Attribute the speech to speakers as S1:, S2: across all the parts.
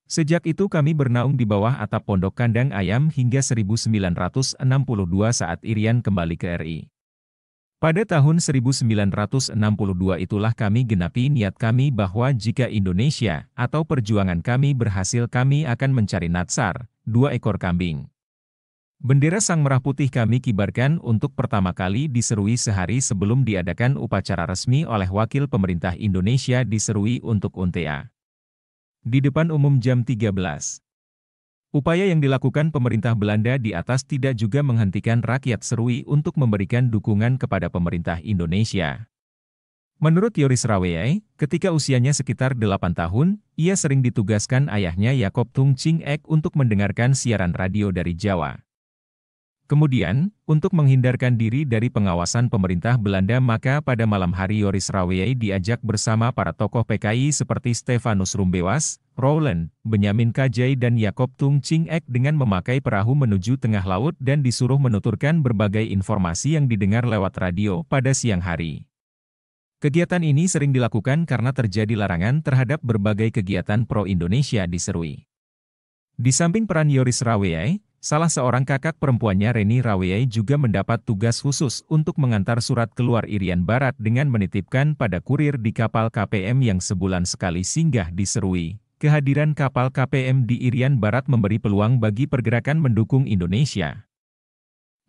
S1: Sejak itu kami bernaung di bawah atap pondok kandang ayam hingga 1962 saat Irian kembali ke RI. Pada tahun 1962 itulah kami genapi niat kami bahwa jika Indonesia atau perjuangan kami berhasil kami akan mencari Natsar, 2 ekor kambing. Bendera Sang Merah Putih kami kibarkan untuk pertama kali di Serui sehari sebelum diadakan upacara resmi oleh wakil pemerintah Indonesia di Serui untuk UNTA. Di depan umum jam 13. Upaya yang dilakukan pemerintah Belanda di atas tidak juga menghentikan rakyat Serui untuk memberikan dukungan kepada pemerintah Indonesia. Menurut Joris Raweyai, ketika usianya sekitar 8 tahun, ia sering ditugaskan ayahnya Yakob Tung Ching Ek untuk mendengarkan siaran radio dari Jawa. Kemudian, untuk menghindarkan diri dari pengawasan pemerintah Belanda maka pada malam hari Joris Raweyai diajak bersama para tokoh PKI seperti Stefanus Rumbewas, Rowland, Benyamin Kajai dan Yakob Tung Ching Ek dengan memakai perahu menuju tengah laut dan disuruh menuturkan berbagai informasi yang didengar lewat radio pada siang hari. Kegiatan ini sering dilakukan karena terjadi larangan terhadap berbagai kegiatan pro-Indonesia di Serui. Di samping peran Joris Raweyai, salah seorang kakak perempuannya Reni Raweyai juga mendapat tugas khusus untuk mengantar surat keluar Irian Barat dengan menitipkan pada kurir di kapal KPM yang sebulan sekali singgah di Serui. Kehadiran kapal KPM di Irian Barat memberi peluang bagi pergerakan mendukung Indonesia.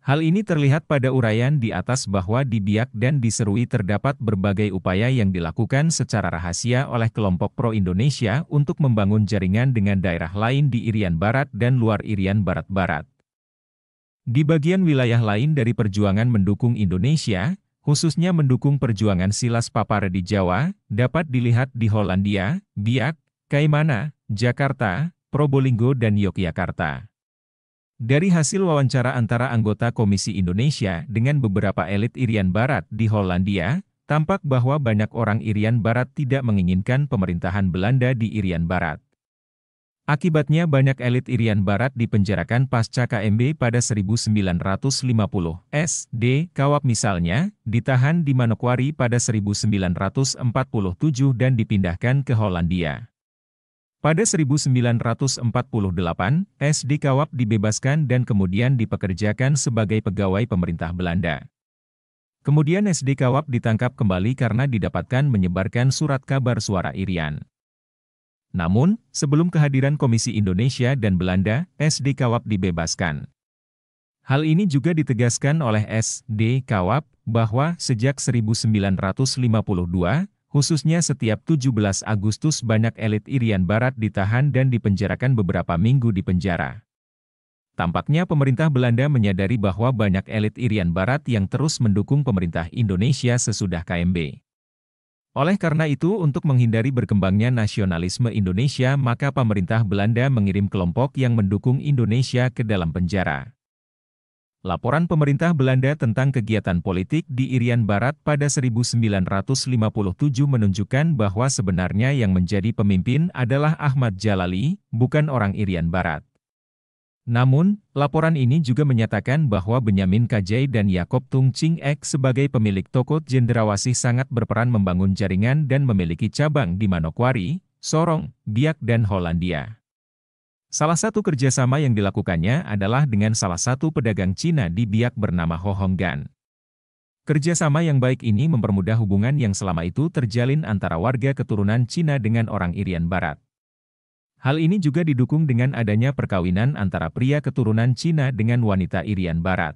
S1: Hal ini terlihat pada uraian di atas bahwa di Biak dan di Serui terdapat berbagai upaya yang dilakukan secara rahasia oleh kelompok pro-Indonesia untuk membangun jaringan dengan daerah lain di Irian Barat dan luar Irian Barat-Barat. Di bagian wilayah lain dari perjuangan mendukung Indonesia, khususnya mendukung perjuangan Silas Papare di Jawa, dapat dilihat di Hollandia, Biak, Kaimana, Jakarta, Probolinggo dan Yogyakarta. Dari hasil wawancara antara anggota Komisi Indonesia dengan beberapa elit Irian Barat di Hollandia, tampak bahwa banyak orang Irian Barat tidak menginginkan pemerintahan Belanda di Irian Barat. Akibatnya banyak elit Irian Barat dipenjarakan pasca KMB pada 1950. SD Kawap misalnya, ditahan di Manokwari pada 1947 dan dipindahkan ke Hollandia. Pada 1948, SD Kawap dibebaskan dan kemudian dipekerjakan sebagai pegawai pemerintah Belanda. Kemudian SD Kawap ditangkap kembali karena didapatkan menyebarkan surat kabar suara Irian. Namun, sebelum kehadiran Komisi Indonesia dan Belanda, SD Kawap dibebaskan. Hal ini juga ditegaskan oleh SD Kawap, bahwa sejak 1952, khususnya setiap 17 Agustus banyak elit Irian Barat ditahan dan dipenjarakan beberapa minggu di penjara. Tampaknya pemerintah Belanda menyadari bahwa banyak elit Irian Barat yang terus mendukung pemerintah Indonesia sesudah KMB. Oleh karena itu untuk menghindari berkembangnya nasionalisme Indonesia maka pemerintah Belanda mengirim kelompok yang mendukung Indonesia ke dalam penjara. Laporan pemerintah Belanda tentang kegiatan politik di Irian Barat pada 1957 menunjukkan bahwa sebenarnya yang menjadi pemimpin adalah Ahmad Jalali, bukan orang Irian Barat. Namun, laporan ini juga menyatakan bahwa Benyamin Kajai dan Yakob Tung Ching Ek sebagai pemilik toko Jendrawasih sangat berperan membangun jaringan dan memiliki cabang di Manokwari, Sorong, Biak dan Hollandia. Salah satu kerjasama yang dilakukannya adalah dengan salah satu pedagang Cina di Biak bernama Ho Honggan. Kerjasama yang baik ini mempermudah hubungan yang selama itu terjalin antara warga keturunan Cina dengan orang Irian Barat. Hal ini juga didukung dengan adanya perkawinan antara pria keturunan Cina dengan wanita Irian Barat.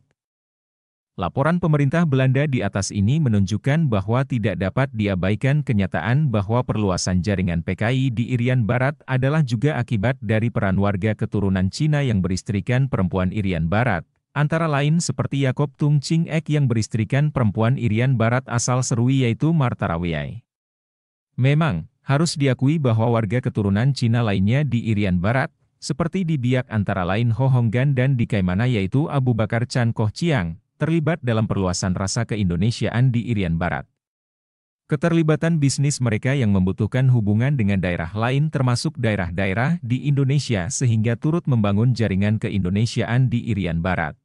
S1: Laporan pemerintah Belanda di atas ini menunjukkan bahwa tidak dapat diabaikan kenyataan bahwa perluasan jaringan PKI di Irian Barat adalah juga akibat dari peran warga keturunan Cina yang beristrikan perempuan Irian Barat, antara lain seperti Yakob Tung Ching Ek yang beristrikan perempuan Irian Barat asal Serui yaitu Martha Raweyai. Memang, harus diakui bahwa warga keturunan Cina lainnya di Irian Barat, seperti di Biak antara lain Ho Honggan dan di Kaimana yaitu Abu Bakar Chan Koh Chiang, terlibat dalam perluasan rasa keindonesiaan di Irian Barat. Keterlibatan bisnis mereka yang membutuhkan hubungan dengan daerah lain termasuk daerah-daerah di Indonesia sehingga turut membangun jaringan keindonesiaan di Irian Barat.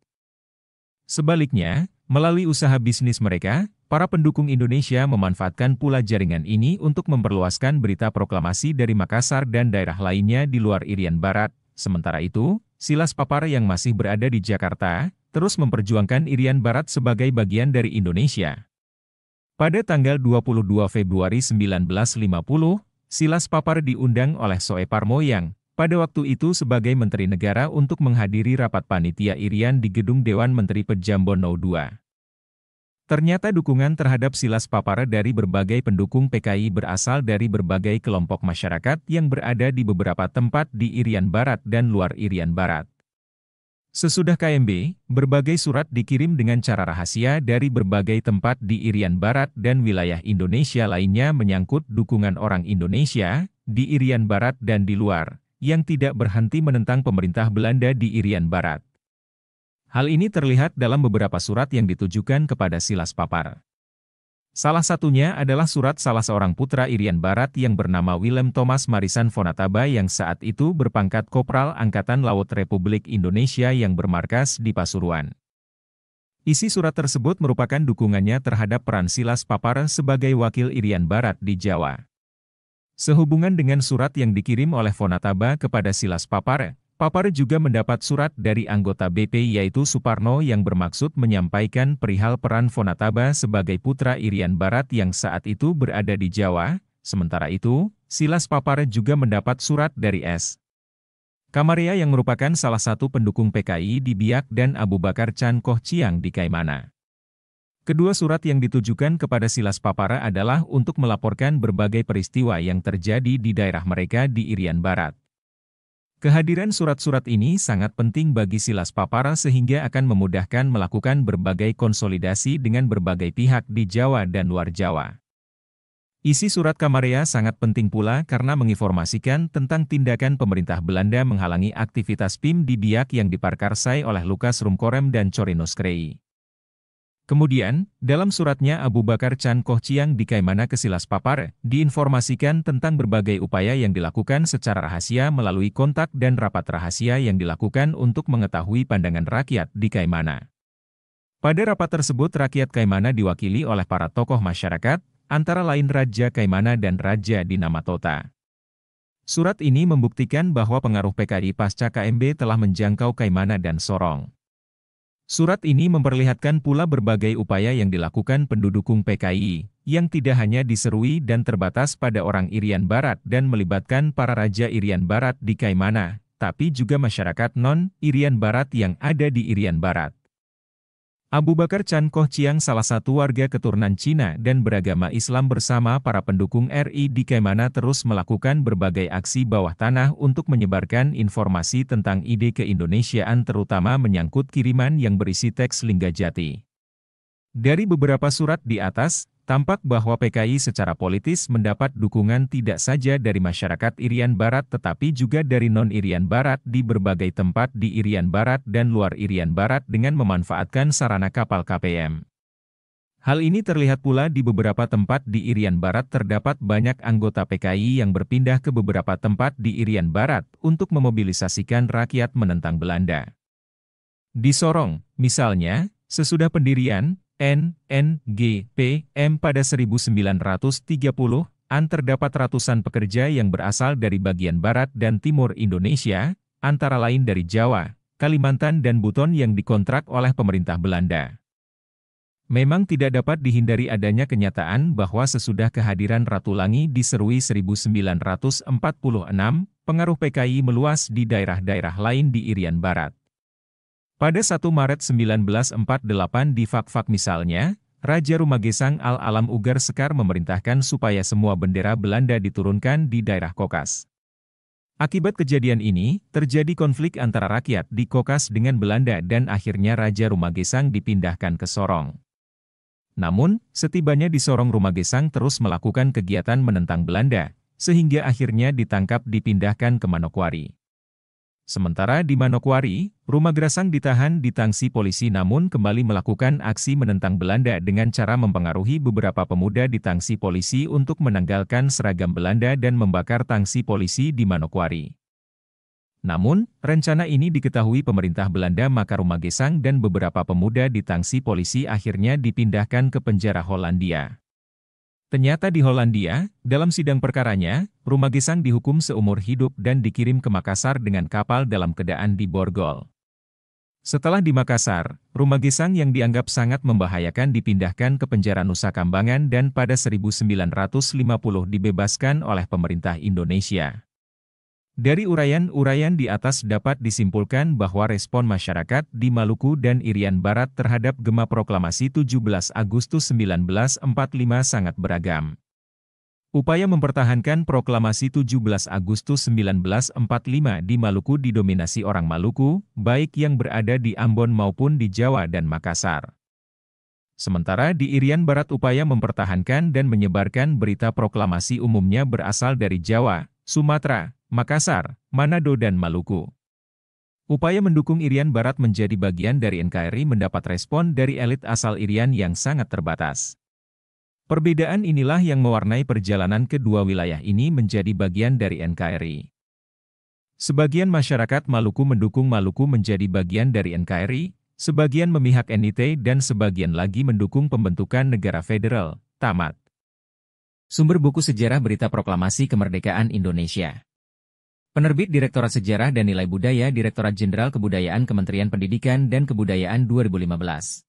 S1: Sebaliknya, melalui usaha bisnis mereka, Para pendukung Indonesia memanfaatkan pula jaringan ini untuk memperluaskan berita proklamasi dari Makassar dan daerah lainnya di luar Irian Barat. Sementara itu, Silas Papar yang masih berada di Jakarta, terus memperjuangkan Irian Barat sebagai bagian dari Indonesia. Pada tanggal 22 Februari 1950, Silas Papar diundang oleh Soe Parmo yang, pada waktu itu sebagai Menteri Negara untuk menghadiri rapat panitia Irian di Gedung Dewan Menteri Pejambon No. 2. Ternyata dukungan terhadap Silas Papar dari berbagai pendukung PKI berasal dari berbagai kelompok masyarakat yang berada di beberapa tempat di Irian Barat dan luar Irian Barat. Sesudah KMB, berbagai surat dikirim dengan cara rahasia dari berbagai tempat di Irian Barat dan wilayah Indonesia lainnya menyangkut dukungan orang Indonesia di Irian Barat dan di luar, yang tidak berhenti menentang pemerintah Belanda di Irian Barat. Hal ini terlihat dalam beberapa surat yang ditujukan kepada Silas Papar. Salah satunya adalah surat salah seorang putra Irian Barat yang bernama Willem Thomas Marisan Vonataba yang saat itu berpangkat Kopral Angkatan Laut Republik Indonesia yang bermarkas di Pasuruan. Isi surat tersebut merupakan dukungannya terhadap peran Silas Papar sebagai wakil Irian Barat di Jawa. Sehubungan dengan surat yang dikirim oleh Vonataba kepada Silas Papar, Papar juga mendapat surat dari anggota BP yaitu Suparno yang bermaksud menyampaikan perihal peran Vonataba sebagai putra Irian Barat yang saat itu berada di Jawa. Sementara itu, Silas Papar juga mendapat surat dari S. Kamaria yang merupakan salah satu pendukung PKI di Biak dan Abu Bakar Chan Koh Chiang di Kaimana. Kedua surat yang ditujukan kepada Silas Papar adalah untuk melaporkan berbagai peristiwa yang terjadi di daerah mereka di Irian Barat. Kehadiran surat-surat ini sangat penting bagi Silas Papar sehingga akan memudahkan melakukan berbagai konsolidasi dengan berbagai pihak di Jawa dan luar Jawa. Isi surat Kamaria sangat penting pula karena menginformasikan tentang tindakan pemerintah Belanda menghalangi aktivitas PIM di Biak yang diparkarsai oleh Lukas Rumkorem dan Corinus Krei. Kemudian, dalam suratnya Abu Bakar Chan Koh Chiang di Kaimana ke Silas Papar, diinformasikan tentang berbagai upaya yang dilakukan secara rahasia melalui kontak dan rapat rahasia yang dilakukan untuk mengetahui pandangan rakyat di Kaimana. Pada rapat tersebut rakyat Kaimana diwakili oleh para tokoh masyarakat, antara lain Raja Kaimana dan Raja Dinamatota. Surat ini membuktikan bahwa pengaruh PKI pasca KMB telah menjangkau Kaimana dan Sorong. Surat ini memperlihatkan pula berbagai upaya yang dilakukan pendukung PKI, yang tidak hanya diserui dan terbatas pada orang Irian Barat dan melibatkan para Raja Irian Barat di Kaimana, tapi juga masyarakat non-Irian Barat yang ada di Irian Barat. Abu Bakar Chan Koh Chiang salah satu warga keturunan Cina dan beragama Islam bersama para pendukung RI di Kaimana terus melakukan berbagai aksi bawah tanah untuk menyebarkan informasi tentang ide keindonesiaan terutama menyangkut kiriman yang berisi teks Linggajati. Dari beberapa surat di atas, tampak bahwa PKI secara politis mendapat dukungan tidak saja dari masyarakat Irian Barat tetapi juga dari non-Irian Barat di berbagai tempat di Irian Barat dan luar Irian Barat dengan memanfaatkan sarana kapal KPM. Hal ini terlihat pula di beberapa tempat di Irian Barat terdapat banyak anggota PKI yang berpindah ke beberapa tempat di Irian Barat untuk memobilisasikan rakyat menentang Belanda. Di Sorong, misalnya, sesudah pendirian NNGPM pada 1930-an terdapat ratusan pekerja yang berasal dari bagian barat dan timur Indonesia, antara lain dari Jawa, Kalimantan dan Buton yang dikontrak oleh pemerintah Belanda. Memang tidak dapat dihindari adanya kenyataan bahwa sesudah kehadiran Ratulangi di Serui 1946, pengaruh PKI meluas di daerah-daerah lain di Irian Barat. Pada 1 Maret 1948 di Fakfak misalnya, Raja Rumagesang Al-Alam Ugar Sekar memerintahkan supaya semua bendera Belanda diturunkan di daerah Kokas. Akibat kejadian ini, terjadi konflik antara rakyat di Kokas dengan Belanda dan akhirnya Raja Rumagesang dipindahkan ke Sorong. Namun, setibanya di Sorong Rumagesang terus melakukan kegiatan menentang Belanda, sehingga akhirnya ditangkap dipindahkan ke Manokwari. Sementara di Manokwari, Rumagesang ditahan di tangsi polisi namun kembali melakukan aksi menentang Belanda dengan cara mempengaruhi beberapa pemuda di tangsi polisi untuk menanggalkan seragam Belanda dan membakar tangsi polisi di Manokwari. Namun, rencana ini diketahui pemerintah Belanda maka Romagesang dan beberapa pemuda ditangsi polisi akhirnya dipindahkan ke penjara Hollandia. Ternyata di Hollandia, dalam sidang perkaranya, Romagesang dihukum seumur hidup dan dikirim ke Makassar dengan kapal dalam keadaan di Borgol. Setelah di Makassar, Romagesang yang dianggap sangat membahayakan dipindahkan ke penjara Nusa Kambangan dan pada 1950 dibebaskan oleh pemerintah Indonesia. Dari uraian-uraian di atas dapat disimpulkan bahwa respon masyarakat di Maluku dan Irian Barat terhadap Gema Proklamasi 17 Agustus 1945 sangat beragam. Upaya mempertahankan Proklamasi 17 Agustus 1945 di Maluku didominasi orang Maluku, baik yang berada di Ambon maupun di Jawa dan Makassar. Sementara di Irian Barat upaya mempertahankan dan menyebarkan berita proklamasi umumnya berasal dari Jawa, Sumatera, Makassar, Manado dan Maluku. Upaya mendukung Irian Barat menjadi bagian dari NKRI mendapat respon dari elit asal Irian yang sangat terbatas. Perbedaan inilah yang mewarnai perjalanan kedua wilayah ini menjadi bagian dari NKRI. Sebagian masyarakat Maluku mendukung Maluku menjadi bagian dari NKRI, sebagian memihak NIT dan sebagian lagi mendukung pembentukan negara federal. Tamat.
S2: Sumber buku Sejarah Berita Proklamasi Kemerdekaan Indonesia. Penerbit Direktorat Sejarah dan Nilai Budaya Direktorat Jenderal Kebudayaan Kementerian Pendidikan dan Kebudayaan 2015.